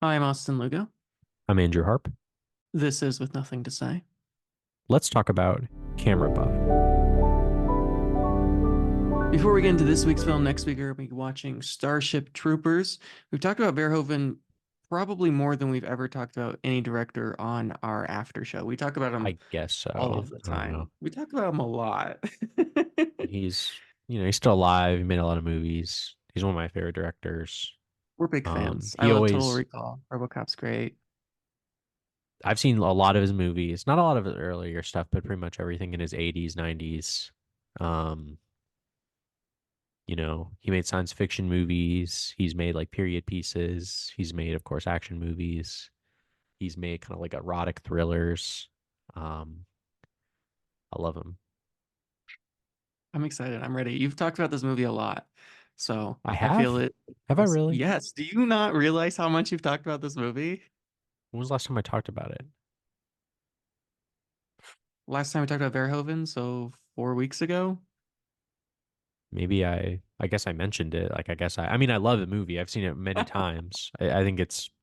I'm Austin Lugo. I'm Andrew Harp. This is With Nothing to Say. Let's talk about Camera Buff. Before we get into this week's film, next week we're going to be watching Starship Troopers. We've talked about Verhoeven probably more than we've ever talked about any director on our after show. We talk about him I guess all so. of the I don't know. time. We talk about him a lot. He's still alive. He made a lot of movies. He's one of my favorite directors. We're big fans. I He love Total always, Recall. RoboCop's great. I've seen a lot of his movies, not a lot of his earlier stuff, but pretty much everything in his 80s, 90s. Um, he made science fiction movies. He's made like period pieces. He's made, of course, action movies. He's made kind of like erotic thrillers. Um, I love him. I'm excited. I'm ready. You've talked about this movie a lot. So I I feel have. it. Have I really? Yes. Do you not realize how much you've talked about this movie? When was the last time I talked about it? Last time we talked about Verhoeven, so 4 weeks ago. Maybe I guess I mentioned it. Like I mean I love the movie. I've seen it many times. I think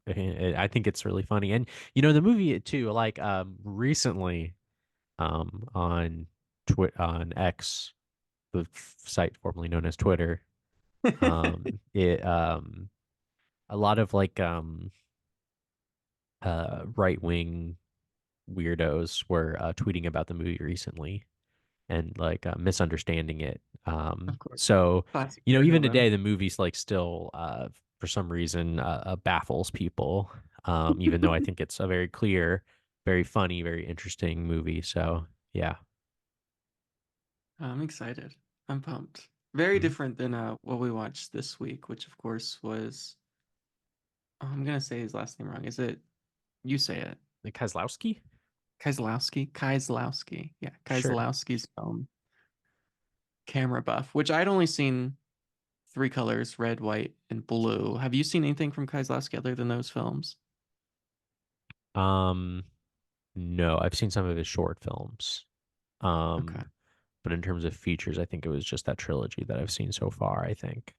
I think it's really funny. And the movie too, like recently on on X, the site formerly known as Twitter, it a lot of like right-wing weirdos were tweeting about the movie recently and like misunderstanding it. Of course. So Classic even Verhoeven. today, the movie's like still, for some reason, baffles people. Even though I think it's a very clear, very funny, very interesting movie. So yeah. I'm excited. I'm pumped. Very Mhm. different than what we watched this week, which of course was I'm gonna say his last name wrong. Is it you say it? Like Kozlowski? Kieslowski? Kieslowski. Yeah, Sure. Kieslowski's film Camera Buff, which I'd only seen three colors, red, white, and blue. Have you seen anything from Kieslowski other than those films? Um, no, I've seen some of his short films. Okay. Um, but in terms of features, I think it was just that trilogy that I've seen so far, I think.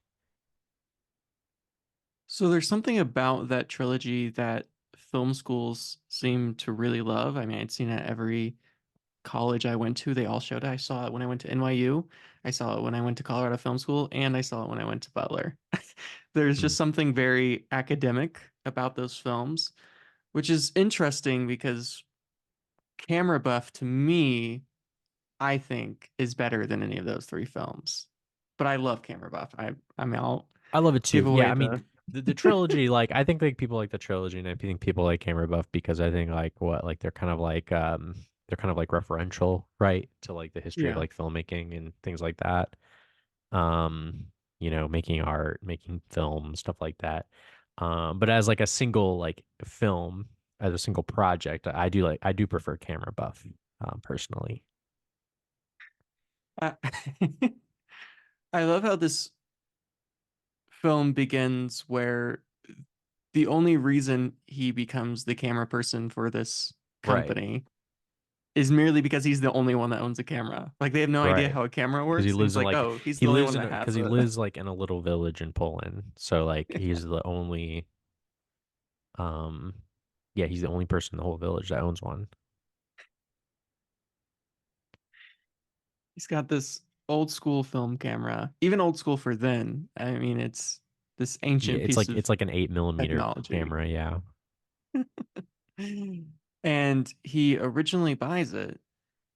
So there's something about that trilogy that film schools seem to really love. I mean, I'd seen it at every college I went to. They all showed it. I saw it when I went to NYU. I saw it when I went to Colorado Film School, and I saw it when I went to Butler. There's Hmm. just something very academic about those films, which is interesting because Camera Buff to me, I think, is better than any of those three films. But I love Camera Buff. I mean, I'll I love it give too. Yeah, away I mean the the trilogy, like I think like people like the trilogy, and I think people like Camera Buff because I think like what like they're kind of like referential, right, to like the history of yeah. like filmmaking and things like that. Making art, making film, stuff like that. But as like a single like film, as a single project, I do prefer Camera Buff, personally. I, I love how this film begins where the only reason he becomes the camera person for this Right. company is merely because he's the only one that owns a camera. Like they have no idea Right. how a camera Because he works, and lives he's in like, like "Oh, he's he the only lives one in that because has he it." lives like in a little village in Poland. So like he's the only um yeah, he's the only person in the whole village that owns one. He's got this old school film camera, even old school for then. I mean, it's this Yeah, ancient piece it's of like an 8 millimeter technology. camera, yeah. And he originally buys it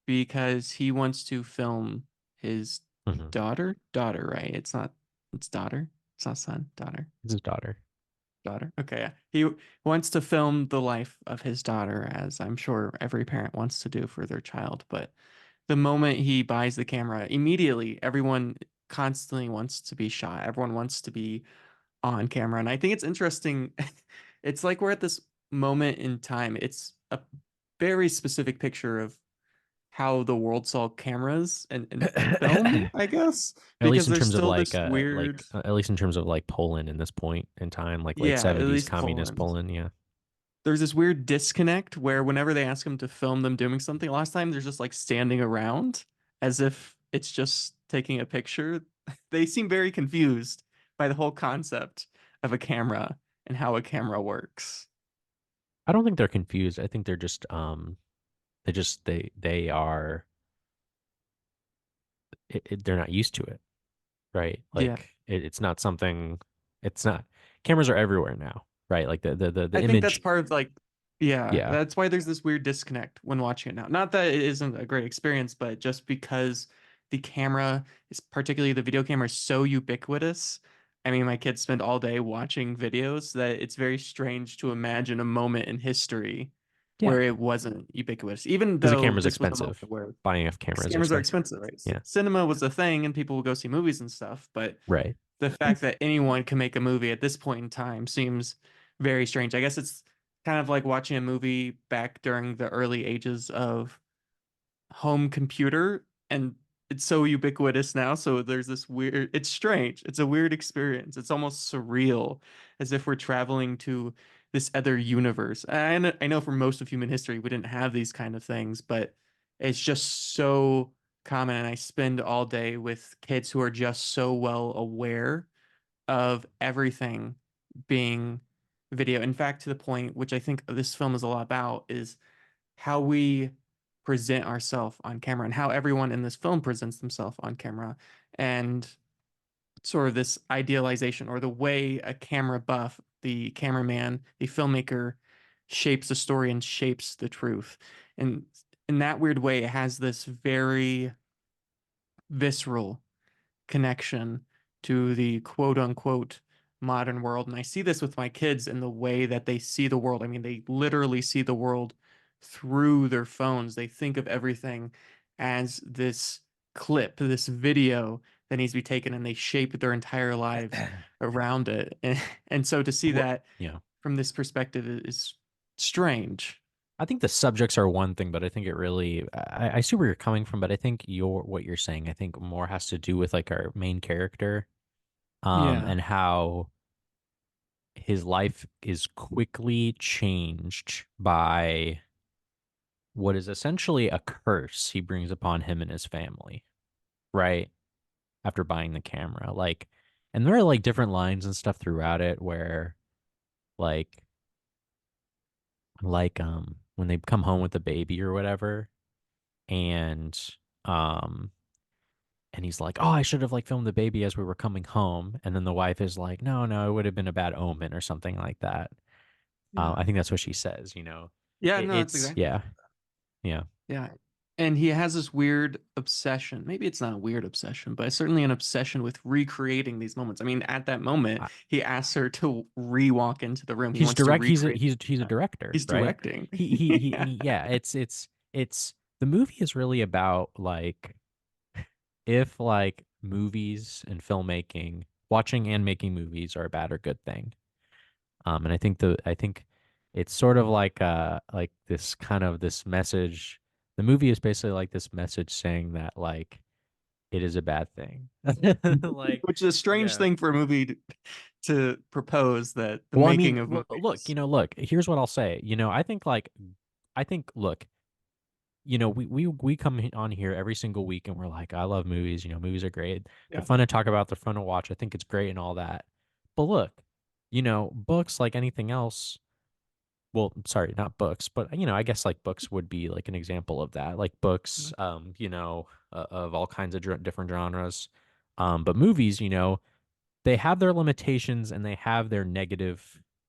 because he wants to film his Hmm. daughter, right? It's daughter. It's not son, daughter. It's his daughter. Daughter. Okay, yeah. He wants to film the life of his daughter, as I'm sure every parent wants to do for their child. But the moment he buys the camera, immediately everyone constantly wants to be shot. Everyone wants to be on camera. And I think it's interesting. It's like we're at this moment in time. It's a very specific picture of how the world saw cameras and film, I guess, At least because in there's terms of still this weird, at least in terms of like Poland in this point in time, like late yeah, at 70s least communist Poland. Poland, yeah. There's this weird disconnect where whenever they ask him to film them doing something, last time they're just like standing around as if it's just taking a picture. They seem very confused by the whole concept of a camera in how a camera works. I don't think they're confused. I think they're just they are they're not used to it, right? Yeah. Like it's not something. It's not. Cameras are everywhere now, right? Like the I think that's image. part of like, yeah, Yeah, that's why there's this weird disconnect when watching it now. Not that it isn't a great experience, but just because the camera is particularly the video camera is so ubiquitous. I mean, my kids spend all day watching videos that it's very strange to imagine a moment in history yeah. where it wasn't ubiquitous, even Because a though camera's this was a moment expensive. where Buying a camera is cameras are expensive. expensive, right? Yeah, Cinema was a thing and people would go see movies and stuff, but right. the fact that anyone can make a movie at this point in time seems very strange. I guess it's kind of like watching a movie back during the early ages of home computer, and it's so ubiquitous now. So there's this weird, it's strange. It's a weird experience. It's almost surreal, as if we're traveling to this other universe. I know for most of human history, we didn't have these kind of things, but it's just so common. And I spend all day with kids who are just so well aware of everything being video. In fact, to the point, which I think this film is a lot about, is how we present ourselves on camera and how everyone in this film presents themselves on camera. And sort of this idealization or the way a camera buff, the cameraman, the filmmaker shapes the story and shapes the truth. And in that weird way, it has this very visceral connection to the quote unquote modern world. And I see this with my kids in the way that they see the world. I mean, they literally see the world through their phones. They think of everything as this clip, this video that needs to be taken, and they shape their entire lives around it. And so to see Well, that yeah. from this perspective is strange. I think the subjects are one thing, but I think it really I see where you're coming from, but I think what you're saying, I think more has to do with like our main character, Yeah. and how his life is quickly changed by what is essentially a curse he brings upon him and his family, right? After buying the camera. Like, and there are like different lines and stuff throughout it where like when they come home with the baby or whatever, and um and he's like, "Oh, I should have like filmed the baby as we were coming home." And then the wife is like, "No, no, it would have been a bad omen or something like that." Yeah. I think that's what she says, you know. Yeah, It, no, that's it's exactly. yeah, yeah. Yeah. And he has this weird obsession. Maybe it's not a weird obsession, but it's certainly an obsession with recreating these moments. I mean, at that moment, I, he asks her to re-walk into the room. He he's wants to direct. recreate. He's a Yeah. director, He's right? directing. And Yeah. yeah. It's the movie is really about like if like movies and filmmaking, watching and making movies are a bad or good thing. And I think it's sort of like this kind of this message. The movie is basically like this message saying that like it is a bad thing. Like, Which is a strange yeah. thing for a movie to propose that the Well, I mean, making of look, movies. look, here's what I'll say. I think, look, we come on here every single week and we're like, I love movies. Movies are great. They're Yeah. fun to talk about. They're fun to watch. I think it's great and all that. But look, books like anything else. Well, sorry, not books, but I guess like books would be like an example of that. Like books, of all kinds of different genres. But movies, they have their limitations and they have their negative.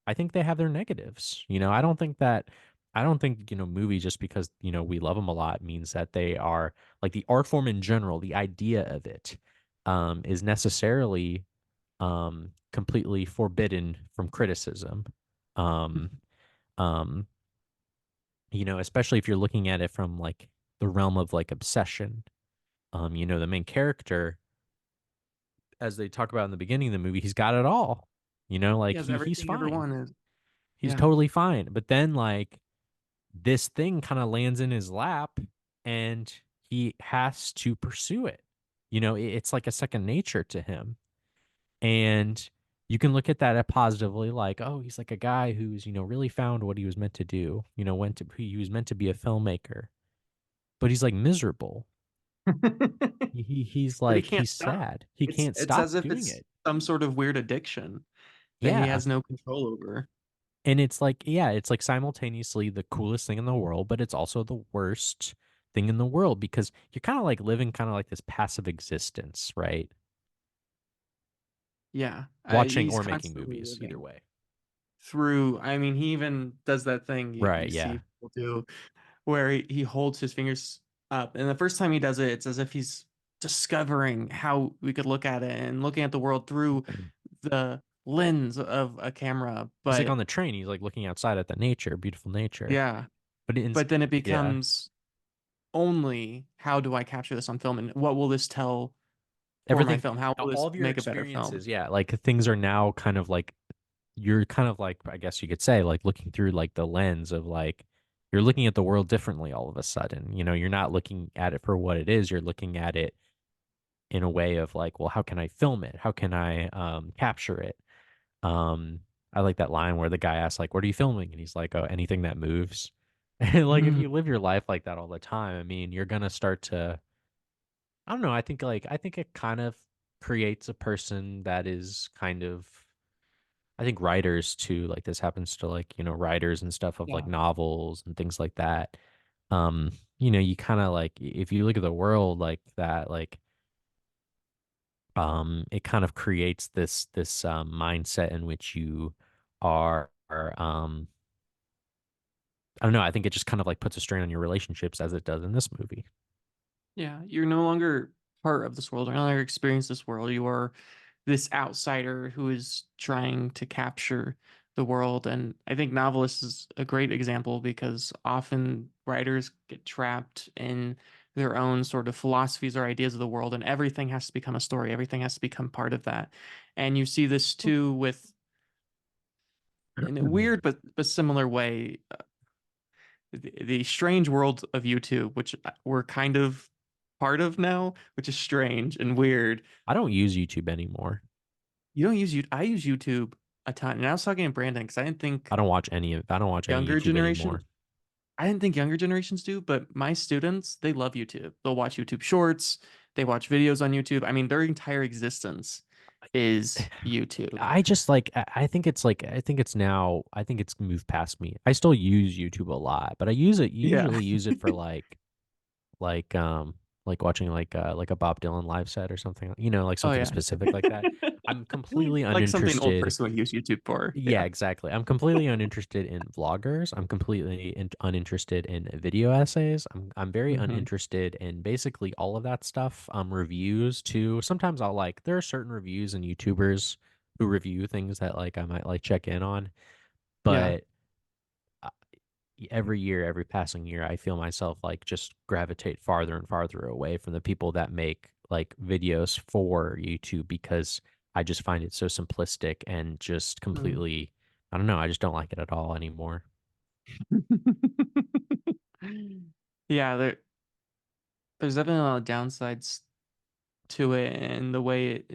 I think they have their negatives. I don't think, movies just because, we love them a lot means that they are like the art form in general, the idea of it, is necessarily, completely forbidden from criticism. Um, um, especially if you're looking at it from like the realm of like obsession. The main character, as they talk about in the beginning of the movie, he's got it all. He Like has he's everything you ever fine. wanted. He's Yeah. totally fine. But then like this thing kind of lands in his lap and he has to pursue it. It's like a second nature to him. And you can look at that positively, like, oh, he's like a guy who's, really found what he was meant to do, he was meant to be a filmmaker, but he's like miserable. He's But he like, can't he's stop. sad. He can't It's stop as if doing it's it. some sort of weird addiction. that he Yeah. has no control over. And it's like, yeah, it's like simultaneously the coolest thing in the world, but it's also the worst thing in the world because you're kind of like living kind of like this passive existence, right? Yeah, Watching he's or making constantly movies, either living way. through. I mean, he even does that thing you Right. see Yeah. people do where he holds his fingers up, and the first time he does it, it's as if he's discovering how we could look at it and looking at the world through the lens of a camera. He's like on But the train. He's like looking outside at the nature, beautiful nature. yeah, But it's, but then it yeah, becomes only how do I capture this on film and what will this tell for my everything, film? How will all this of your make a better film? experiences. Yeah. Like things are now kind of like, you're kind of like, I guess you could say, like looking through like the lens of like, you're looking at the world differently all of a sudden. You know, you're not looking at it for what it is. You're looking at it in a way of like, well, how can I film it? How can I capture it? Um, I like that line where the guy asks like, "What are you filming?" And he's like, "Oh, anything that moves." And like if you live your life like that all the time, I mean, you're gonna start to, I don't know, I think it kind of creates a person that is kind of, I think writers too, like this happens to like, you know, writers and stuff of like Yeah. novels and things like that. You know, you kind of like if you look at the world like that, like it kind of creates this mindset in which you are I don't know, I think it just kind of like puts a strain on your relationships as it does in this movie. Yeah, you're no longer part of this world. You're no longer experience this world. You are this outsider who is trying to capture the world. And I think Novelist is a great example because often writers get trapped in their own sort of philosophies or ideas of the world, and everything has to become a story. Everything has to become part of that. And you see this too with, in a weird but similar way, the strange world of YouTube, which we're kind of part of now, which is strange and weird. I don't use YouTube anymore. You don't use YouTube. I use YouTube a ton. And I was talking to Brandon because I don't watch any younger YouTube generation, anymore. I didn't think younger generations do, but my students, they love YouTube. They'll watch YouTube shorts, they watch videos on YouTube. I mean, their entire existence is YouTube. I just like I think it's like I think it's now I think it's moved past me. I still use YouTube a lot, but I use it Yeah. usually use it for like like watching like a Bob Dylan live set or something, you know, like Oh something yeah. specific like that. I'm completely Like something an old uninterested. person would use YouTube for. Yeah, Yeah. exactly. I'm completely uninterested in vloggers. I'm completely uninterested in video essays. I'm very Hmm. uninterested in basically all of that stuff. Reviews too. Sometimes I'll like there are certain reviews and YouTubers who review things that like I might like check in on, Yeah. but uh, every year, every passing year, I feel myself like just gravitate farther and farther away from the people that make like videos for YouTube because I just find it so simplistic and just Mm. completely, I don't know, I just don't like it at all anymore. Yeah, there's definitely a lot of downsides to it and the way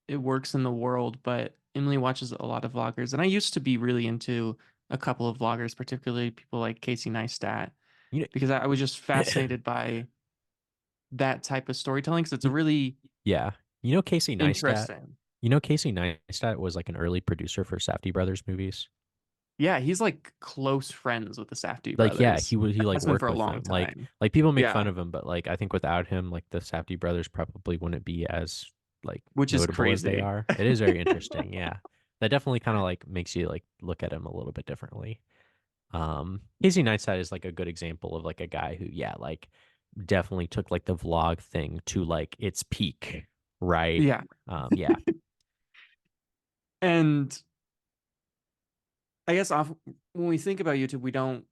it works in the world, but Emily watches a lot of vloggers, and I used to be really into a couple of vloggers, particularly people like Casey Neistat, You because I was just know, fascinated by that type of storytelling because it's a y- really yeah, you know Casey Neistat. interesting. You know Casey Neistat was like an early producer for Safdie Brothers movies. Yeah, he's like close friends with the Safdie Like yeah, brothers. he like Has been for worked a with long them. time. Like people make fun Yeah, of him, but like I think without him, like the Safdie brothers probably wouldn't be as like which is notable as they crazy. are. It is very interesting. Yeah. That definitely kind of like makes you like look at him a little bit differently. Casey Neistat is like a good example of like a guy who, yeah, like definitely took like the vlog thing to like its peak, right? Yeah, Yeah. and I guess off when we think about YouTube, we don't.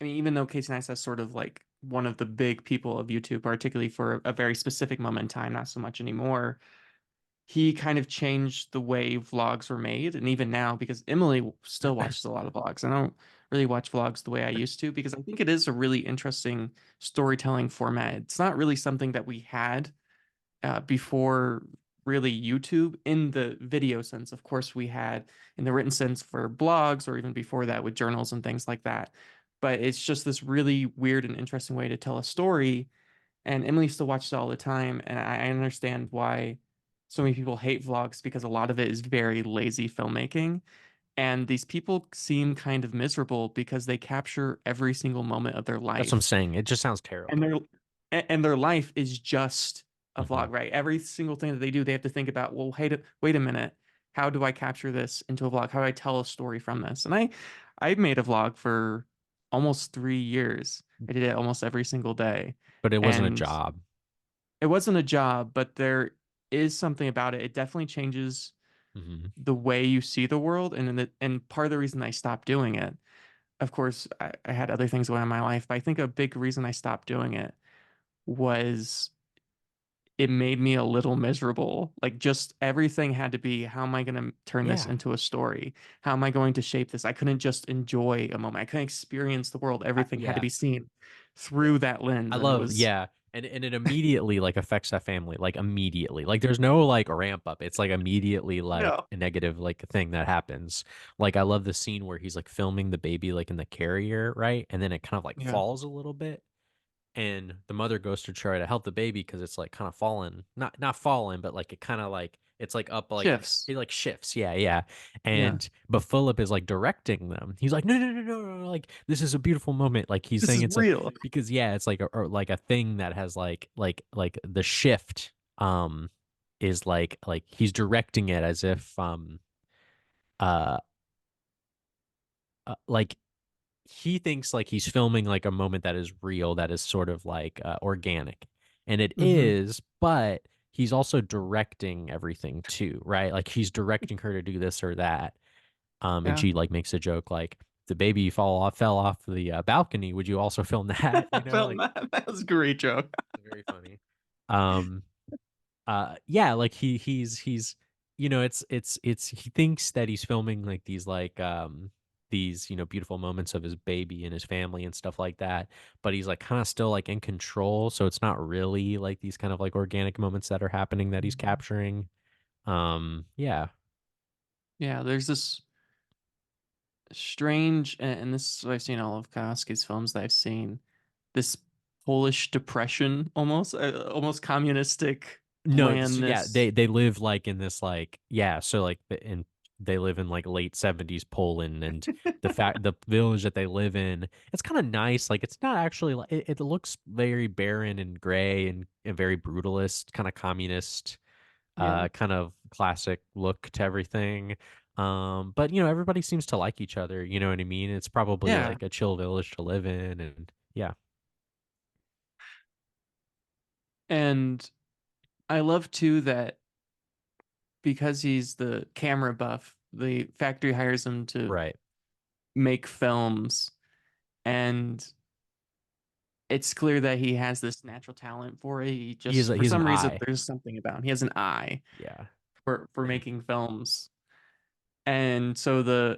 I mean, even though Casey Neistat's sort of like one of the big people of YouTube, particularly for a very specific moment in time, not so much anymore. He kind of changed the way vlogs were made, and even now, because Emily still watches a lot of vlogs. I don't really watch vlogs the way I used to because I think it is a really interesting storytelling format. It's not really something that we had before really YouTube in the video sense. Of course, we had in the written sense for blogs or even before that with journals and things like that. But it's just this really weird and interesting way to tell a story. And Emily still watches it all the time. And I understand why. so many people hate vlogs because a lot of it is very lazy filmmaking. And these people seem kind of miserable because they capture every single moment of their That's what I'm life. saying. It just sounds And terrible. their life is just a Hmm. vlog, right? Every single thing that they do, they have to think about, well, hey, wait a minute. How do I capture this into a vlog? How do I tell a story from this? And I made a vlog for almost 3 years. I did it almost every single day. But it wasn't a And job. it wasn't a job, but there is something about it. It definitely changes Hmm. the way you see the world. And part of the reason I stopped doing it, of course, I had other things going on in my life, but I think a big reason I stopped doing it was it made me a little miserable. Like just everything had to be, how am I going to turn this Yeah. into a story? How am I going to shape this? I couldn't just enjoy a moment. I couldn't experience the world. Everything had to Yeah. be seen Yeah. through that lens. I And it love, was, yeah. And it immediately like affects that family, like immediately. Like there's no like ramp up. It's like immediately like no. a negative like thing that happens. Like I love the scene where he's like filming the baby like in the carrier, right? And then it kind of like Yeah. falls a little bit. And the mother goes to try to help the baby because it's like kind of fallen, not fallen, but like it kind of like it's like up like Shifts. it like shifts, yeah, yeah. Yeah. But Philip is like directing them. He's like, no, no, no, no, no, like this is a beautiful moment. Like he's This saying is it's a real. because yeah, it's like a or like a thing that has like the shift is like he's directing it as if uh, like he thinks like he's filming like a moment that is real, that is sort of like organic. And it Hmm. is, but he's also directing everything too, right? Like he's directing her to do this or that. And Yeah. she like makes a joke like the baby fell off the balcony. Would you also film that? I You know, felt like that. That was a great joke. it's very funny. Um, yeah, like he's it's he thinks that he's filming like these beautiful moments of his baby and his family and stuff like that, but he's like kind of still like in control, so it's not really like these kind of like organic moments that are happening that he's Mhm. capturing. Yeah. Yeah, there's this strange, and this is what I've seen all of Kawski's films that I've seen, this Polish depression, almost communistic No, yeah, blandness. they live like in this like yeah, so like in they live in like late 70s Poland, and the village that they live in, it's kind of nice. Like it's not actually like it looks very barren and gray and very brutalist, kind of communist, Yeah. kind of classic look to everything. But everybody seems to like each other, you know what I mean? It's probably Yeah. like a chill village to live in, and yeah. And I love too that because he's the camera buff, the factory hires him to Right. make films, and it's clear that he has this natural talent for it. He just, for He's an some reason, eye. there's something about him. He has an eye Yeah. for making films. And so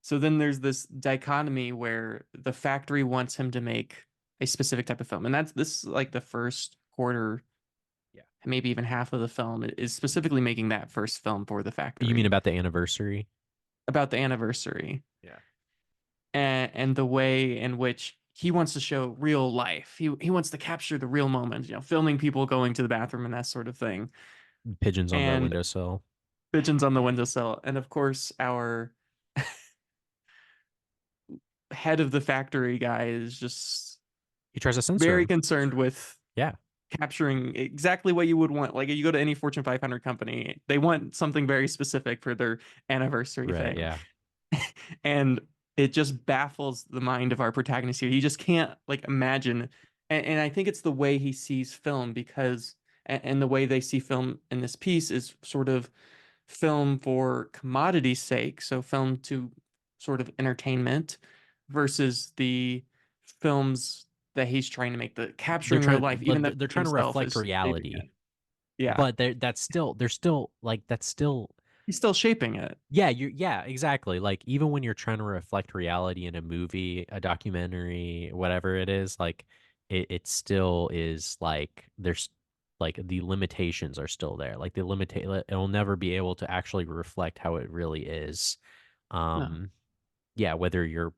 so then there's this dichotomy where the factory wants him to make a specific type of film. And this is like the first quarter, Yeah. maybe even half of the film is specifically making that first film for the You mean factory about the anniversary? about the anniversary Yeah. and the way in which he wants to show real life. He wants to capture the real moment, filming people going to the bathroom and that sort of thing. Pigeons on the And windowsill. pigeons on the windowsill. And of course, our head of the factory guy is just He tries to censor very him. concerned with Yeah. capturing exactly what you would want. Like you go to any Fortune 500 company, they want something very specific for their anniversary Right. thing. Yeah. And it just baffles the mind of our protagonist here. He just can't like imagine. And I think it's the way he sees film because, and the way they see film in this piece is sort of film for commodity's sake. So film to sort of entertainment versus the films that he's trying to make, the They're capturing real trying, life, even but though they're trying to himself reflect is shaping reality. it. Yeah. But they're still like that's still He's still shaping it. yeah, exactly. Like even when you're trying to reflect reality in a movie, a documentary, whatever it is, like it still is like there's like the limitations are still there. Like the limit it'll never be able to actually reflect how it really is. No. Yeah, whether you're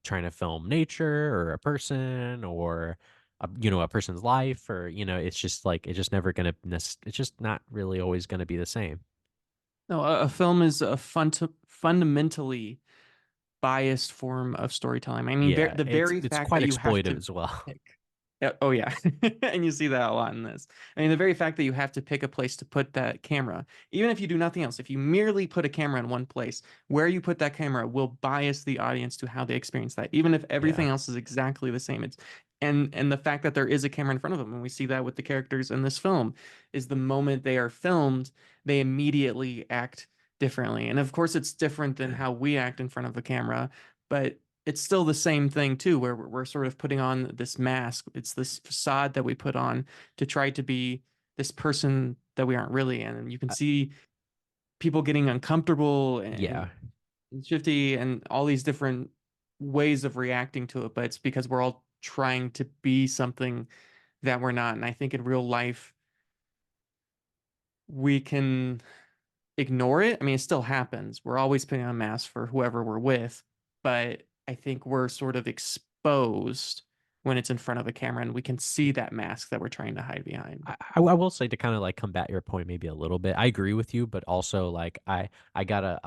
trying to film nature or a person or a person's life, or it's just like it's just never gonna it's just not really always gonna be the same. No, a film is a fundamentally biased form of storytelling. I mean, Yeah, the very it's fact quite that you have exploitive to as well. pick. Yeah, oh yeah, and you see that a lot in this. I mean, the very fact that you have to pick a place to put that camera, even if you do nothing else, if you merely put a camera in one place, where you put that camera will bias the audience to how they experience that, even if Yeah. everything else is exactly the same. It's and the fact that there is a camera in front of them, and we see that with the characters in this film, is the moment they are filmed, they immediately act differently. And of course, it's different than how we act in front of a camera, but it's still the same thing too, where we're sort of putting on this mask. It's this facade that we put on to try to be this person that we aren't really. And you can Uh, see people getting uncomfortable yeah. and shifty and all these different ways of reacting to it. But it's because we're all trying to be something that we're not. And I think in real life, we can ignore it. I mean, it still happens. We're always putting on masks for whoever we're with, but I think we're sort of exposed when it's in front of a camera and we can see that mask that we're trying to hide behind. I will say, to kind of like combat your point maybe a little bit. I agree with you, but also like I gotta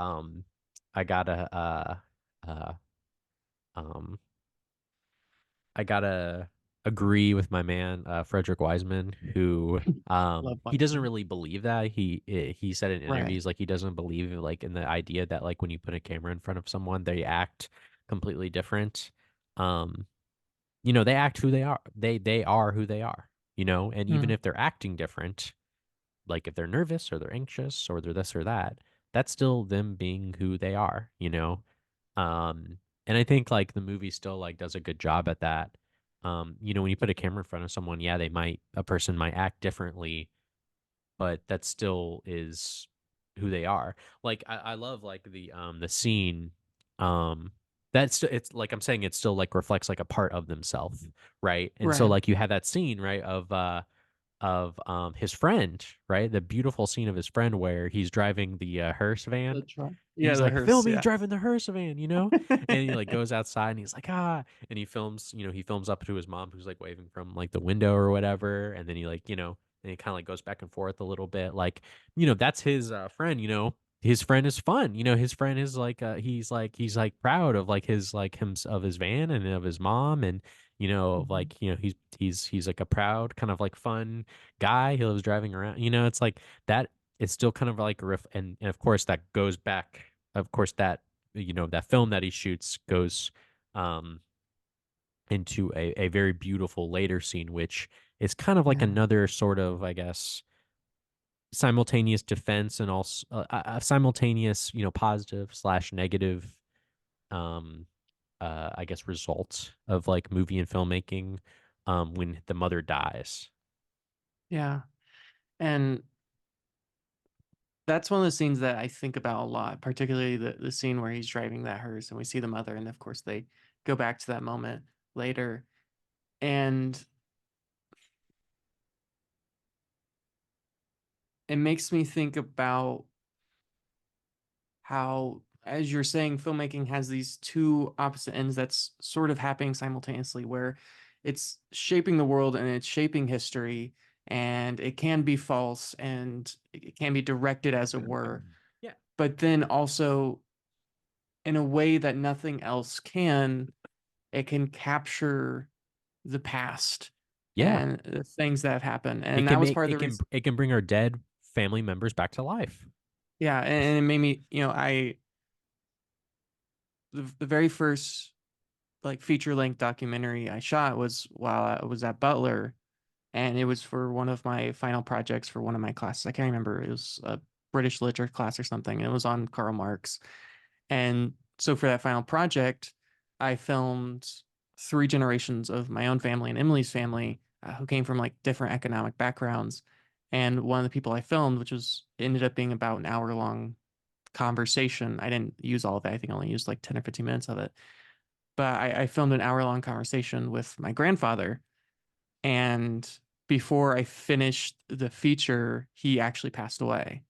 I gotta uh um I gotta agree with my man Frederick Wiseman, who Love he doesn't watching. really believe that. He said in Right. interviews like he doesn't believe like in the idea that like when you put a camera in front of someone they act completely different. Um they act who they are. They are who they are, and even Hmm. if they're acting different, like if they're nervous or they're anxious or they're this or that, that's still them being who they are. And I think like the movie still like does a good job at that. When you put a camera in front of someone, yeah, a person might act differently, but that still is who they are. Like I love like the scene, that's it's like I'm saying it still like reflects like a part of themselves, right? And so Right. like you have that scene, right, of his friend, right? The beautiful scene of his friend where he's driving the hearse van. The truck. Yeah, He's the like, film hearse. me Yeah. driving the hearse van. And he like goes outside and he's like, and he films up to his mom who's like waving from like the window or whatever. And then he like, and he kind of like goes back and forth a little bit. Like, that's his friend. His friend is fun. His friend is like he's like proud of like his like him of his van and of his mom, and Mhm. like he's like a proud kind of like fun guy. He loves driving around. It's like that. It's still kind of like a riff, and of course that goes back. Of course that that film that he shoots goes um into a very beautiful later scene, which is kind of like Yeah. another sort of, I guess, simultaneous defense and also a simultaneous positive slash negative um I guess results of like movie and filmmaking when the mother dies. Yeah. And that's one of the scenes that I think about a lot, particularly the scene where he's driving that hearse and we see the mother, and of course they go back to that moment later. And it makes me think about how, as you're saying, filmmaking has these two opposite ends that's sort of happening simultaneously, where it's shaping the world and it's shaping history, and it can be false and it can be directed, as it were, Yeah. but then also in a way that nothing else can, it can capture the past Yeah. and the things that have happened. It And that can was make part of it the can reason. it can bring our dead family members back to life. Yeah, and it made me, the very first like feature length documentary I shot was while I was at Butler, and it was for one of my final projects for one of my classes. I can't remember. It was a British literature class or something. And it was on Karl Marx. And so for that final project, I filmed three generations of my own family and Emily's family, who came from like different economic backgrounds. And one of the people I filmed, which was ended up being about an hour long conversation. I didn't use all of it. I think I only used like 10 or 15 minutes of it. But I filmed an hour long conversation with my grandfather. And before I finished the feature, he actually passed away.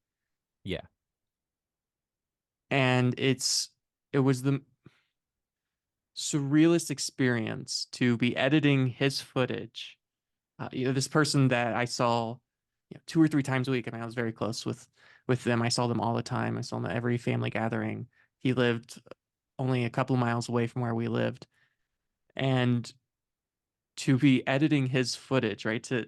Yeah. And it was surrealist experience to be editing his footage. This person that I saw, 2 or 3 times a week. I mean, I was very close with them. I saw them all the time. I saw them at every family gathering. He lived only a couple of miles away from where we lived, and to be editing his footage, right? To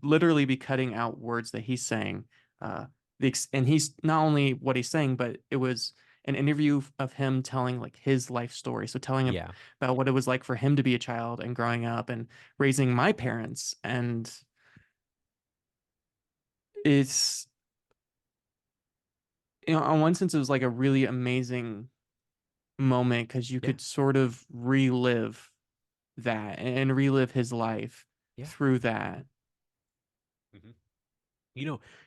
literally be cutting out words that he's saying. And he's not only what he's saying, but it was an interview of him telling like his life story. So telling Yeah. about what it was like for him to be a child and growing up and raising my parents. And it's, on one sense, it was like a really amazing moment because you Yeah. could sort of relive that and relive his life Yeah. through that. Mhm.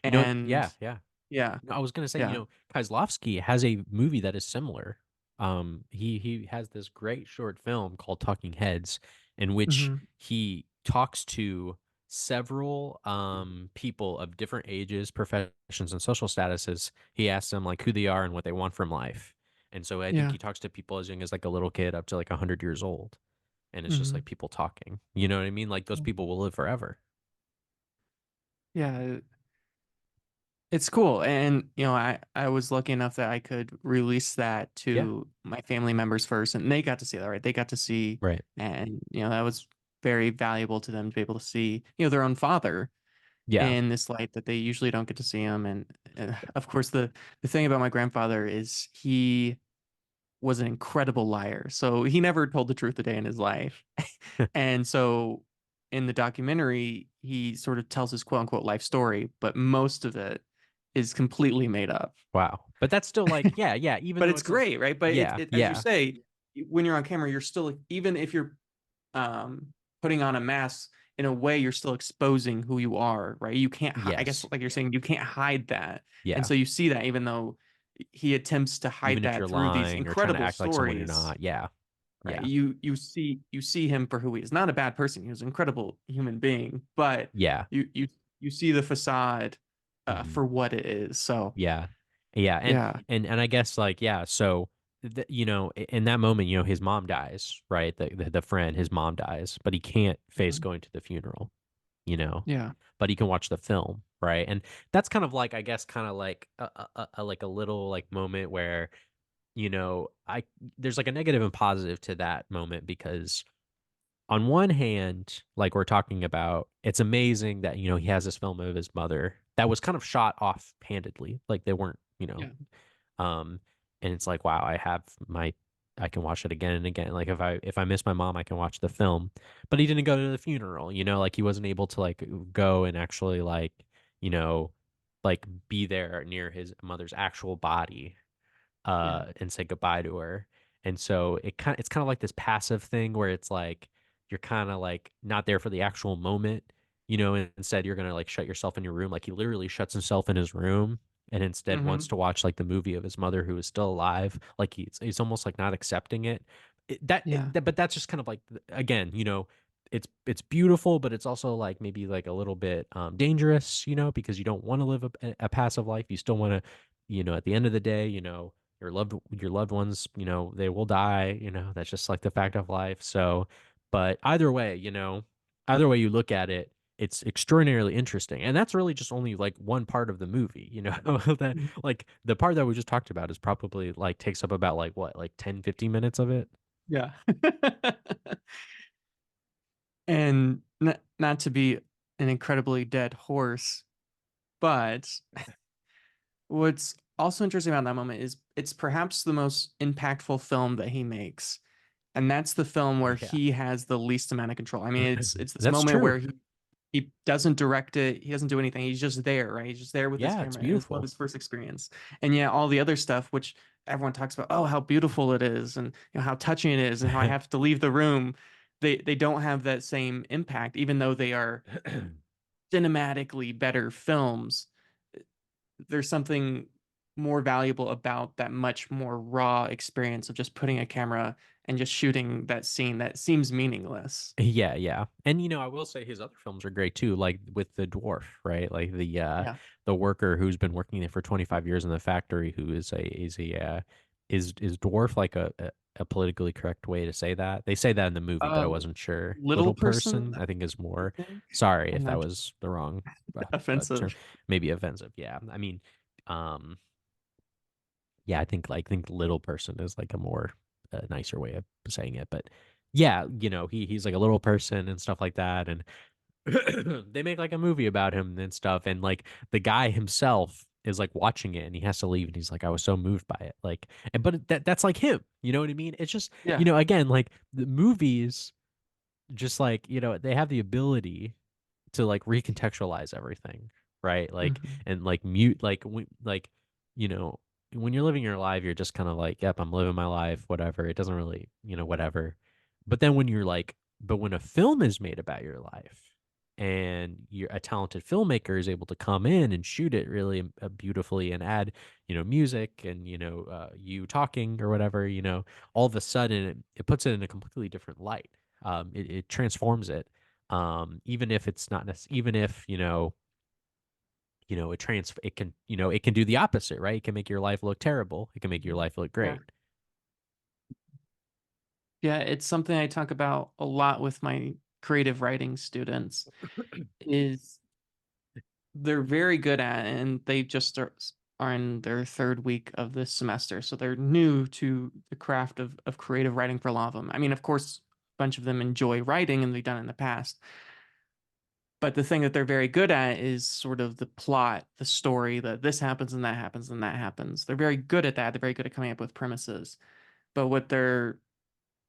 And Yeah, yeah. yeah, No, I was gonna say, yeah. Kieslowski has a movie that is similar. He has this great short film called Talking Heads, in which Hmm. he talks to several people of different ages, professions, and social statuses. He asks them like who they are and what they want from life. And so I think Yeah. he talks to people as young as like a little kid up to like 100 years old. And it's just Hmm. like people talking. You know what I mean? Like those people will live forever. Yeah, it's cool. And I was lucky enough that I could release that Yeah. to my family members first, and they got to see that, right? They got to see, Right. and that was very valuable to them to be able to see, their own father Yeah. in this light that they usually don't get to see him. And of course, the thing about my grandfather is he was an incredible liar. So he never told the truth a day in his life. And so in the documentary, he sort of tells his quote unquote life story, but most of it is completely made up. Wow. But that's still like, yeah, yeah, even But though it's it's a, great, right? But yeah, as you yeah, say, when you're on camera, you're still, even if you're putting on a mask, in a way, you're still exposing who you are, right? You can't, I guess, yes, like you're saying, you can't hide that. And yeah. so you see that even though he attempts to hide Even if you're that through these lying or trying to incredible act like someone you're stories, not, yeah, right? yeah, You see him for who he is. Not a bad person. He was an incredible human being, but yeah, you see the facade mhm, for what it is. So yeah, yeah, yeah. and I guess like yeah, so in that moment, his mom dies, right? The friend, his mom dies, but he can't face Mhm. going to the funeral, you know, Yeah. but he can watch the film, right? And that's kind of like I guess kind of like like a little like moment where I there's like a negative and positive to that moment because on one hand, like we're talking about, it's amazing that, he has this film of his mother that was kind of shot offhandedly. Like they weren't, Yeah. um, and it's like, wow, I can watch it again and again. Like if I miss my mom, I can watch the film. But he didn't go to the funeral, like he wasn't able to like go and actually you know, like be there near his mother's actual body Yeah. and say goodbye to her. And so it's kind of like this passive thing where it's like you're kind of like not there for the actual moment, and instead you're gonna like shut yourself in your room. Like he literally shuts himself in his room and instead wants Hmm. to watch like the movie of his mother who is still alive. Like he's almost like not accepting it. Yeah. But that's just kind of like again, it's beautiful, but it's also like maybe like a little bit dangerous, because you don't want to live a passive life. You still want to, at the end of the day, your loved ones, they will die, that's just like the fact of life. So, but either way you look at it, it's extraordinarily interesting. And that's really just only like one part of the movie, that like the part that we just talked about is probably like takes up about like what, like 10-15 minutes of it. Yeah. And not to be an incredibly dead horse, but what's also interesting about that moment is it's perhaps the most impactful film that he makes. And that's the film where Yeah. he has the least amount of control. I mean, it's this That's moment true. where he doesn't direct it, he doesn't do anything. He's just there, right? He's just there with his Yeah, it's camera. And it's one of beautiful. his first experience. And yeah, all the other stuff, which everyone talks about, oh, how beautiful it is, and how touching it is, and how I have to leave the room. They don't have that same impact, even though they are cinematically better films. There's something more valuable about that much more raw experience of just putting a camera and just shooting that scene that seems meaningless. Yeah, yeah. And I will say his other films are great too, like with the dwarf, right? Like Yeah. the worker who's been working there for 25 years in the factory who is a is dwarf like a politically correct way to say that? They say that in the movie, but I Uh, wasn't sure. little Little person, person, I think is I more. think. Sorry I'm if that not was the wrong term. offensive. Maybe offensive. Yeah. I mean, um, yeah, I think little person is like a more nicer way of saying it. But yeah, he's like a little person and stuff like that, and they make like a movie about him and stuff, and like the guy himself is like watching it and he has to leave and he's like, I was so moved by it, like, and but that's like him, you know what I mean? It's just, Yeah. again, like the movies, just like, they have the ability to like recontextualize everything, right? Like, Mhm. and like mute, like you know when you're living your life, you're just kind of like, yep, I'm living my life, whatever. It doesn't really, whatever. But then when you're like, but when a film is made about your life and you're a talented filmmaker is able to come in and shoot it really beautifully and add, music and, you talking or whatever, all of a sudden it puts it in a completely different light. It transforms it, even if it's not even if, it can, it can do the opposite, right? It can make your life look terrible, it can make your life look Yeah. great. Yeah, it's something I talk about a lot with my creative writing students is they're very good at it, and they just are in their third week of this semester. So they're new to the craft of creative writing for a lot of them. I mean, of course, a bunch of them enjoy writing and they've done it in the past. But the thing that they're very good at is sort of the plot, the story, that this happens and that happens and that happens. They're very good at that. They're very good at coming up with premises. But what they're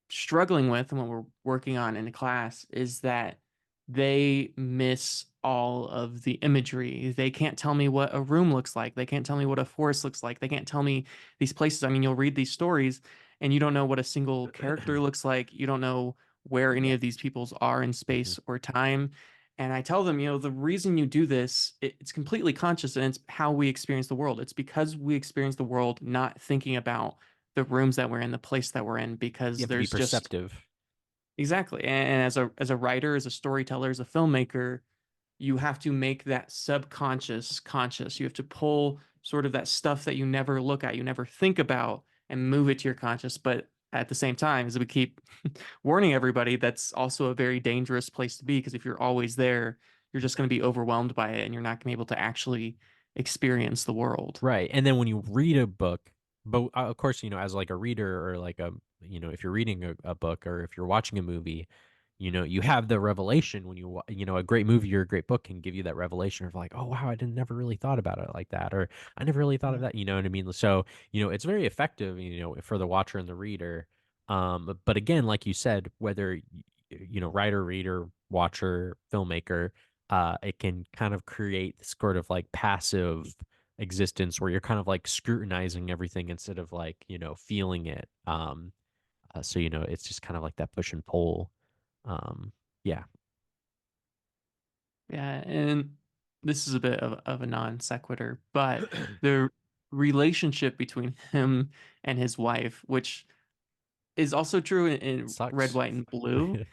struggling with and what we're working on in class is that they miss all of the imagery. They can't tell me what a room looks like. They can't tell me what a forest looks like. They can't tell me these places. I mean, you'll read these stories and you don't know what a single character looks like. You don't know where any Yeah. of these peoples are in Hmm. space or time. And I tell them, the reason you do this, it's completely conscious and it's how we experience the world. It's because we experience the world not thinking about the rooms that we're in, the place that we're in, You because have to be there's just perceptive. exactly. And as a writer, as a storyteller, as a filmmaker, you have to make that subconscious conscious. You have to pull sort of that stuff that you never look at, you never think about, and move it to your conscious. But at the same time, as we keep warning everybody, that's also a very dangerous place to be because if you're always there, you're just going to be overwhelmed by it and you're not going to be able to actually experience the world. Right. And then when you read a book, but of course, as like a reader or like if you're reading a book or if you're watching a movie, you have the revelation when a great movie or a great book can give you that revelation of like, oh, wow, I didn't never really thought about it like that. Or I never really thought of Yeah. that. You know what I mean? So, it's very effective, for the watcher and the reader. But again, like you said, whether, writer, reader, watcher, filmmaker, it can kind of create this sort of like passive existence where you're kind of like scrutinizing everything instead of like, feeling it. So, it's just kind of like that push and pull. Um, yeah. Yeah, and this is a bit of a non sequitur, but the relationship between him and his wife, which is also true in Red, Sucks. White, and Blue.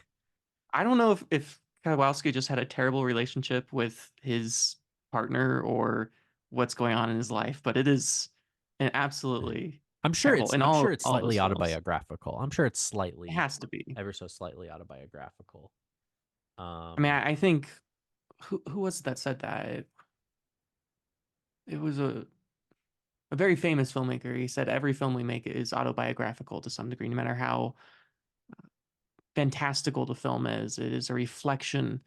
I don't know if Kowalski just had a terrible relationship with his partner or what's going on in his life, but it is an absolutely terrible in I'm sure all it's all of slightly those films. autobiographical. I'm sure it's It slightly, has to be. ever so slightly autobiographical. I mean, Um, I think who was it that said that? It was a very famous filmmaker. He said every film we make is autobiographical to some degree, no matter how fantastical the film is. It is a reflection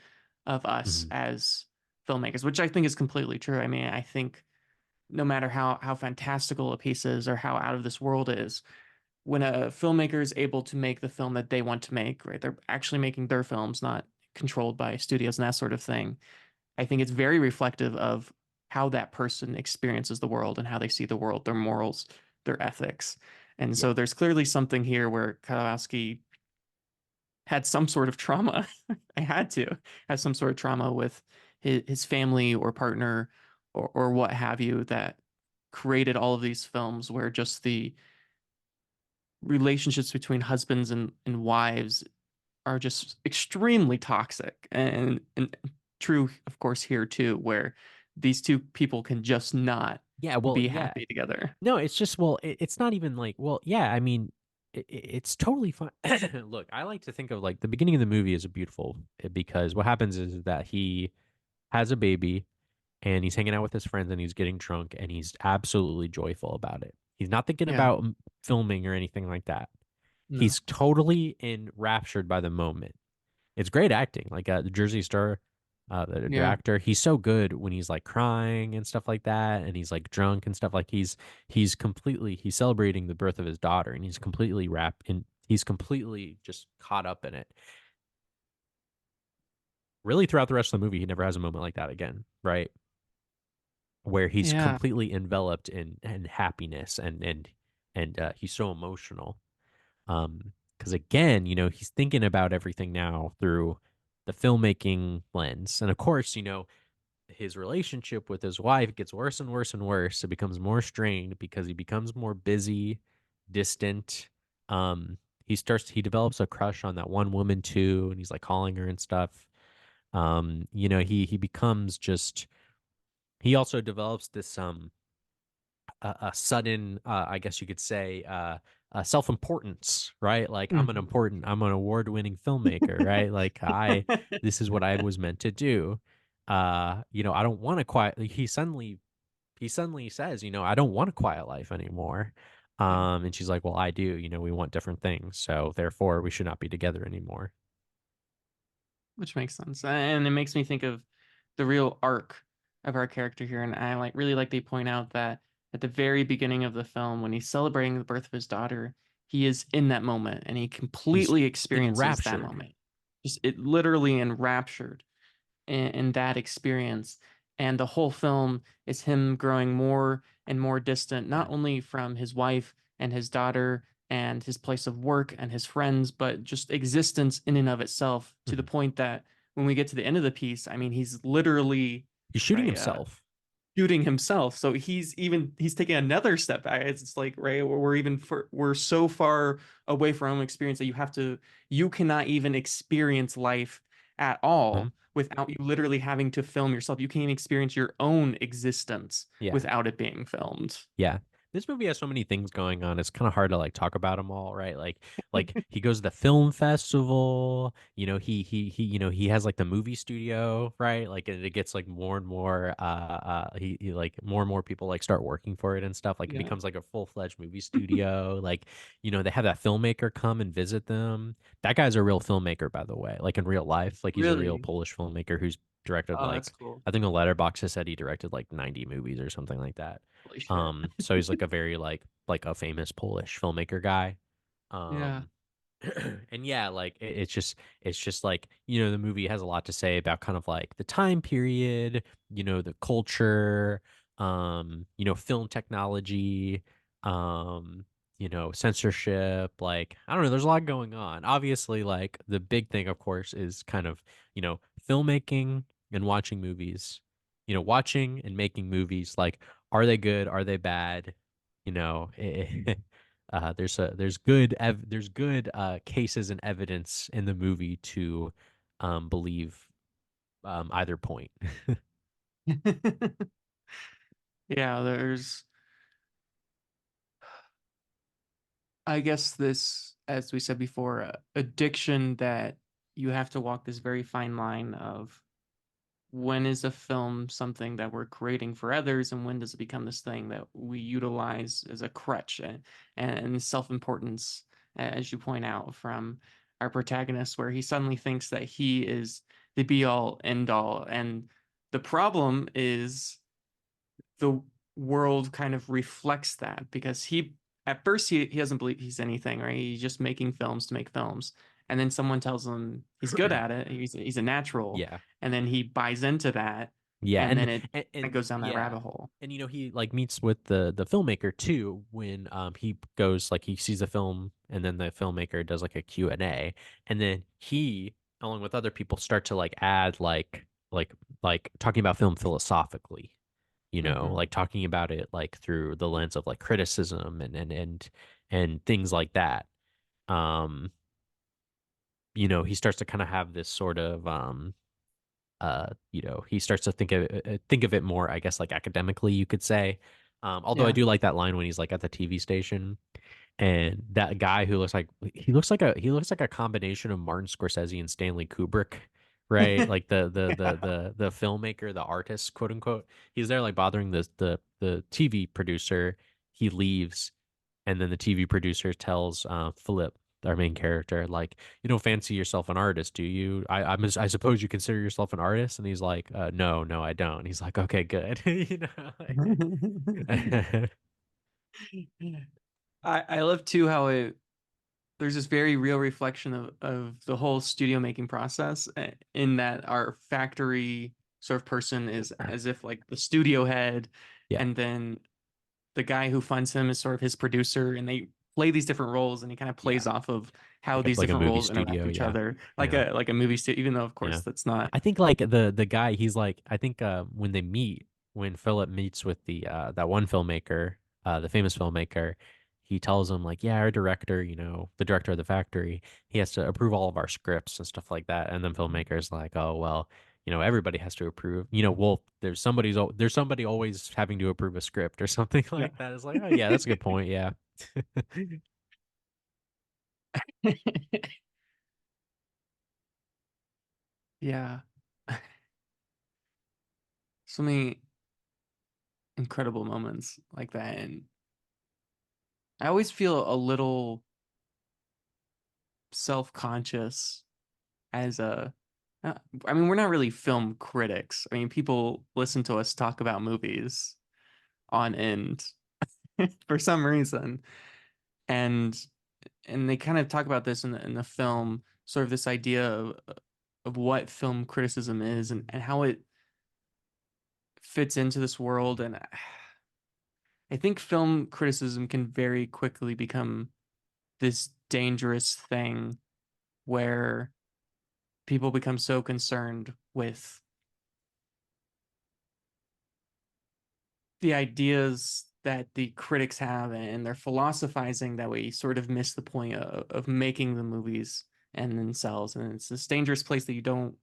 of us mhm. as filmmakers, which I think is completely true. I mean, I think no matter how fantastical a piece is or how out of this world it is, when a filmmaker is able to make the film that they want to make, right? They're actually making their films, not controlled by studios and that sort of thing. I think it's very reflective of how that person experiences the world and how they see the world, their morals, their ethics. And Yeah. so there's clearly something here where Kowalski had some sort of trauma. I had to have some sort of trauma with his family or partner or what have you that created all of these films where just the relationships between husbands and wives are just extremely toxic and true of course here too where these two people can just not Yeah. Well, be yeah. happy together. No, it's just, well, it's not even like, well, yeah, I mean, it's totally fine. Look, I like to think of like the beginning of the movie as a beautiful because what happens is that he has a baby and he's hanging out with his friends and he's getting drunk and he's absolutely joyful about it. He's not thinking Yeah. about filming or anything like that. No. He's totally enraptured by the moment. It's great acting. Like the Jersey Star, the Yeah. director, he's so good when he's like crying and stuff like that, and he's like drunk and stuff. Like he's completely he's celebrating the birth of his daughter, and he's completely wrapped in. He's completely just caught up in it. Really, throughout the rest of the movie, he never has a moment like that again, right? Where he's Yeah. completely enveloped in happiness and he's so emotional. Because again, he's thinking about everything now through the filmmaking lens, and of course, his relationship with his wife gets worse and worse and worse. It becomes more strained because he becomes more busy, distant. He develops a crush on that one woman too, and he's like calling her and stuff. He becomes just. He also develops this a sudden, I guess you could say, self-importance, right? Like Mhm. I'm an award-winning filmmaker, right? Like this is what I was meant to do. I don't want to quiet. Like, he suddenly says, I don't want a quiet life anymore. Yeah. And she's like, well, I do. We want different things, so therefore we should not be together anymore. Which makes sense. And it makes me think of the real arc of our character here. And I like really like they point out that at the very beginning of the film, when he's celebrating the birth of his daughter, he is in that moment and he He's completely experiences that enraptured. moment. Just it literally enraptured in that experience. And the whole film is him growing more and more distant, not only from his wife and his daughter and his place of work and his friends, but just existence in and of itself, to the Mhm. point that when we get to the end of the piece, I mean, he's literally He's shooting right himself. shooting himself. So he's taking another step back. It's like right, we're so far away from experience that you cannot even experience life at Mhm. all without you literally having to film yourself. You can't even experience your own existence Yeah. without it being filmed. Yeah. This movie has so many things going on. It's kind of hard to like talk about them all, right? Like he goes to the film festival, he has like the movie studio, right? Like it gets like more and more he like more and more people like start working for it and stuff. Like it Yeah. becomes like a full-fledged movie studio. Like, they have that filmmaker come and visit them. That guy's a real filmmaker, by the way. Like in real life, like he's a real Really? Polish filmmaker who's directed Oh, that's like cool. I think on Letterboxd has said he directed like 90 movies or something like that. Holy shit. So he's like a very like a famous Polish filmmaker guy. Yeah. Um, and yeah, like it's just like, the movie has a lot to say about kind of like the time period, the culture, film technology, censorship, like I don't know, there's a lot going on. Obviously, like the big thing, of course, is kind of, filmmaking and watching movies. Watching and making movies, like are they good? Are they bad? You know, there's good cases and evidence in the movie to believe either point. Yeah, there's I guess this, as we said before, addiction that you have to walk this very fine line of when is a film something that we're creating for others and when does it become this thing that we utilize as a crutch and self-importance, as you point out from our protagonist, where he suddenly thinks that he is the be all end all. And the problem is the world kind of reflects that because he at first he doesn't believe he's anything, right? He's just making films to make films. And then someone tells him he's good at it, he's a natural, Yeah. and then he buys into that, Yeah, and then it kind of and goes down that yeah. rabbit hole. And he like meets with the filmmaker too when he goes like he sees a film and then the filmmaker does like a Q&A and then he along with other people start to like add like talking about film philosophically, Hmm. like talking about it like through the lens of like criticism and things like that. Um, he starts to kind of have this sort of he starts to think of it more, I guess, like academically, you could say. Although I Yeah. do like that line when he's like at the TV station and that guy who looks like he looks like a combination of Martin Scorsese and Stanley Kubrick, right? Like the filmmaker, the artist, quote unquote. He's there like bothering the TV producer. He leaves, and then the TV producer tells Philip, our main character, like, you don't fancy yourself an artist, do you? I suppose you consider yourself an artist, and he's like, no, no, I don't. And he's like, okay, good, you know, like, I love too how it there's this very real reflection of the whole studio making process in that our factory sort of person is as if like the studio head, yeah, and then the guy who funds him is sort of his producer, and they play these different roles, and he kind of yeah, plays off of how these like a different movie roles interact studio, with each yeah, other, yeah. like a movie studio, even though of Yeah. course that's not. I think like the guy, he's like, I think when they meet, when Philip meets with the that one filmmaker, the famous filmmaker, he tells him like, yeah, our director, you know, the director of the factory, he has to approve all of our scripts and stuff like that. And then filmmaker's like, oh well, you know, everybody has to approve. You know, well, there's somebody always having to approve a script or something Yeah. like that. It's like, oh yeah, that's a good point. Yeah. Yeah. So many incredible moments like that, and I always feel a little self-conscious as a uh, I mean, we're not really film critics. I mean, people listen to us talk about movies on end for some reason. And they kind of talk about this in the film, sort of this idea of what film criticism is, and how it fits into this world. And I think film criticism can very quickly become this dangerous thing where people become so concerned with the ideas that the critics have, and they're philosophizing that we sort of miss the point of making the movies and themselves. And it's this dangerous place that you don't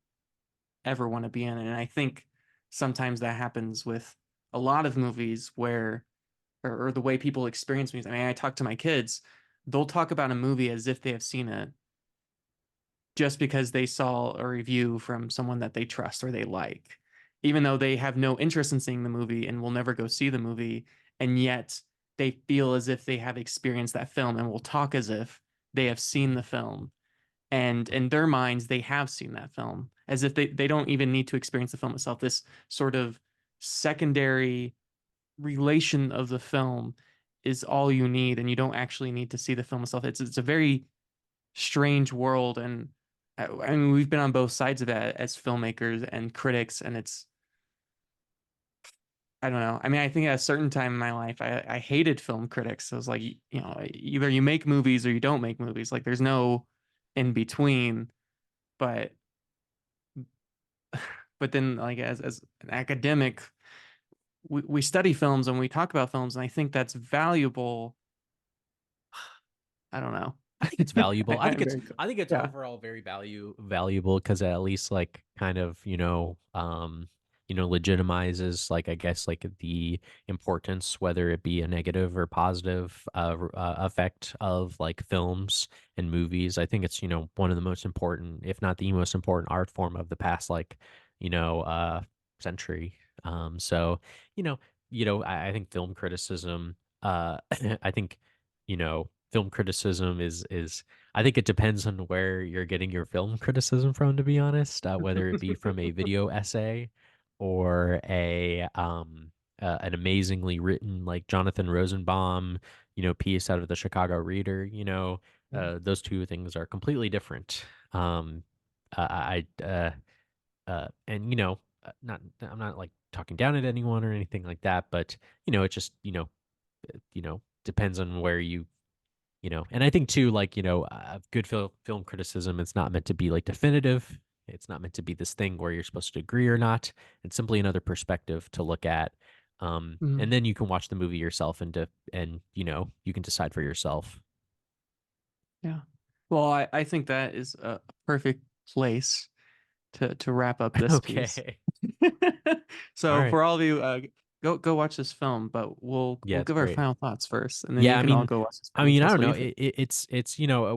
ever want to be in. And I think sometimes that happens with a lot of movies where, or the way people experience movies. I mean, I talk to my kids, they'll talk about a movie as if they have seen it just because they saw a review from someone that they trust or they like, even though they have no interest in seeing the movie and will never go see the movie. And yet they feel as if they have experienced that film and will talk as if they have seen the film. And in their minds, they have seen that film, as if they don't even need to experience the film itself. This sort of secondary relation of the film is all you need, and you don't actually need to see the film itself. It's a very strange world, and I mean we've been on both sides of that as filmmakers and critics, and it's I don't know. I mean, I think at a certain time in my life, I hated film critics. I was like, you know, either you make movies or you don't make movies. Like, there's no in between. But then, like as an academic, we study films and we talk about films, and I think that's valuable. I don't know. I think it's valuable. I'm very I think it's yeah. overall very valuable because it at least like kind of, you know, legitimizes like I guess like the importance, whether it be a negative or positive effect of like films and movies. I think it's, you know, one of the most important, if not the most important art form of the past like, you know, century. So, you know, I think film criticism, I think film criticism is I think it depends on where you're getting your film criticism from, to be honest, whether it be from a video essay or a an amazingly written like Jonathan Rosenbaum, piece out of the Chicago Reader. Those two things are completely different. And not I'm not like talking down at anyone or anything like that, but it just depends on where and I think too, like, good film criticism, it's not meant to be like definitive. It's not meant to be this thing where you're supposed to agree or not. It's simply another perspective to look at. Mhm. And then you can watch the movie yourself and you can decide for yourself. Yeah. Well, I think that is a perfect place to wrap up this piece. Okay. All So right. for all of you go watch this film, but Yeah, we'll it's give our great. final thoughts first, and then Yeah, you can all go watch this I film and mean, tell I us don't what know. you think. It's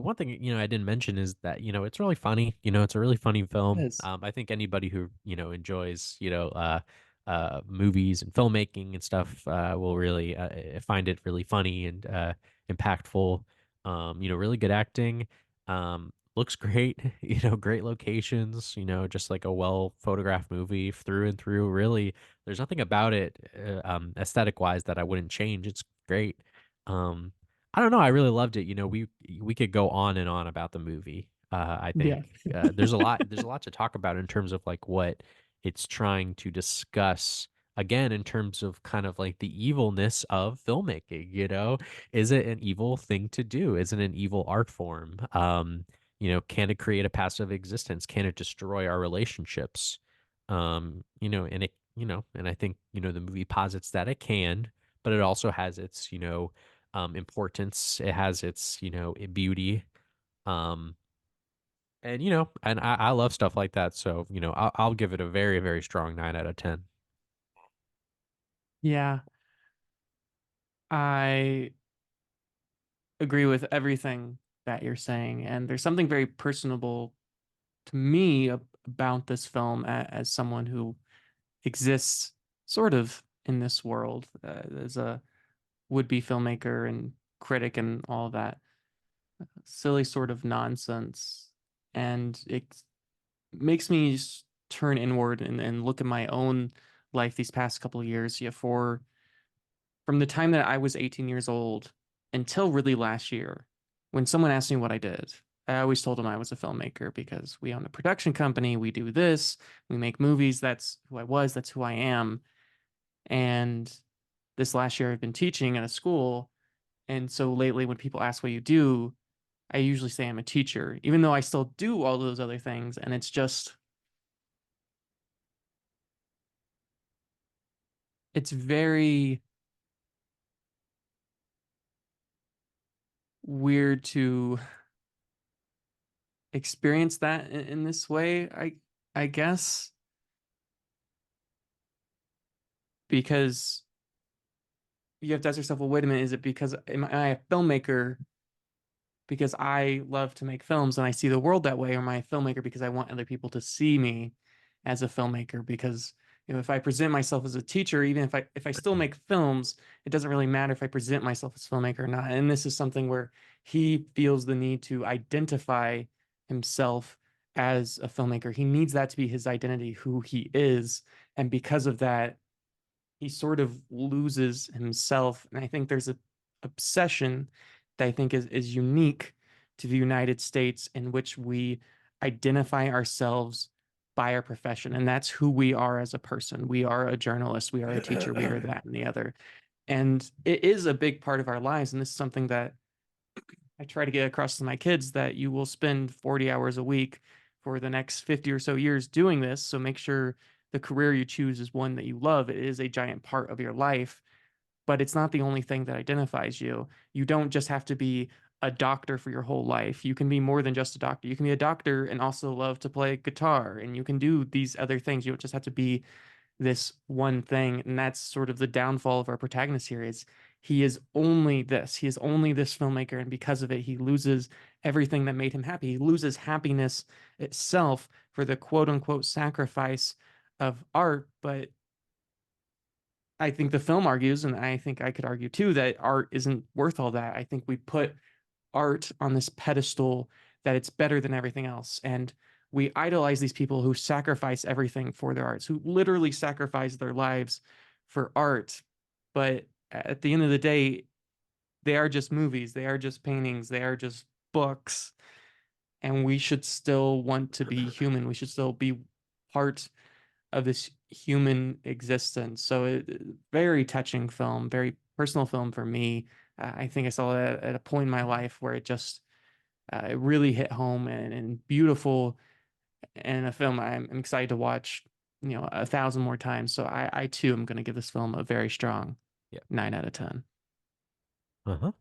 one thing I didn't mention is that it's really funny. It's a really funny It film. is. I think anybody who enjoys movies and filmmaking and stuff will really find it really funny and impactful. Really good acting. Looks great. Great locations. Just like a well photographed movie through and through. Really, there's nothing about it aesthetic wise that I wouldn't change. It's great. Um, I don't know, I really loved it. We could go on and on about the movie. I Yeah. think there's a lot to talk about in terms of like what it's trying to discuss. Again, in terms of kind of like the evilness of filmmaking, is it an evil thing to do? Is it an evil art form? Can it create a passive existence? Can it destroy our relationships? And I think, the movie posits that it can, but it also has its, importance. It has its, beauty. Um, and I love stuff like that. So, I'll give it a very, very strong 9 out of 10. Yeah, I agree with everything that you're saying, and there's something very personable to me about this film as someone who exists sort of in this world as a would-be filmmaker and critic and all of that silly sort of nonsense. And it makes me turn inward and look at my own life these past couple of years. Yeah, from the time that I was 18 years old until really last year, when someone asked me what I did, I always told them I was a filmmaker because we own a production company, we do this, we make movies. That's who I was, that's who I am. And this last year, I've been teaching at a school. And so lately, when people ask what you do, I usually say I'm a teacher, even though I still do all those other things. And it's very weird to experience that in this way, I guess, because you have to ask yourself, well, wait a minute, is it because am I a filmmaker because I love to make films and I see the world that way, or am I a filmmaker because I want other people to see me as a filmmaker? Because if I present myself as a teacher, even if I still make films, it doesn't really matter if I present myself as a filmmaker or not. And this is something where he feels the need to identify himself as a filmmaker. He needs that to be his identity, who he is. And because of that, he sort of loses himself. And I think there's a obsession that I think is unique to the United States in which we identify ourselves by our profession. And that's who we are as a person. We are a journalist, we are a teacher, we are that and the other. And it is a big part of our lives. And this is something that I try to get across to my kids that you will spend 40 hours a week for the next 50 or so years doing this. So make sure the career you choose is one that you love. It is a giant part of your life, but it's not the only thing that identifies you. You don't just have to be a doctor for your whole life. You can be more than just a doctor. You can be a doctor and also love to play guitar, and you can do these other things. You don't just have to be this one thing. And that's sort of the downfall of our protagonist here is he is only this. He is only this filmmaker, and because of it, he loses everything that made him happy. He loses happiness itself for the quote unquote sacrifice of art. But I think the film argues, and I think I could argue too, that art isn't worth all that. I think we put art on this pedestal that it's better than everything else. And we idolize these people who sacrifice everything for their arts, who literally sacrifice their lives for art. But at the end of the day, they are just movies, they are just paintings, they are just books. And we should still want to be human. We should still be part of this human existence. So, very touching film, very personal film for me. I think I saw it at a point in my life where it really hit home and beautiful, and a film I'm excited to watch, 1,000 more times. So I too am going to give this film a very strong Yeah. 9 out of 10. Uh-huh.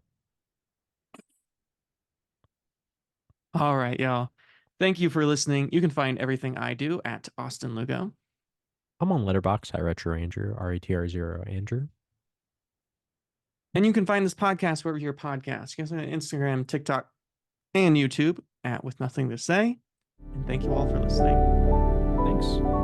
All right, y'all. Thank you for listening. You can find everything I do at Austin Lugo. I'm on Letterboxd at Retro Ranger, RATR0 Andrew. And you can find this podcast wherever your podcast. You can on Instagram, TikTok, and YouTube at With Nothing to Say. And thank you all for listening. Thanks.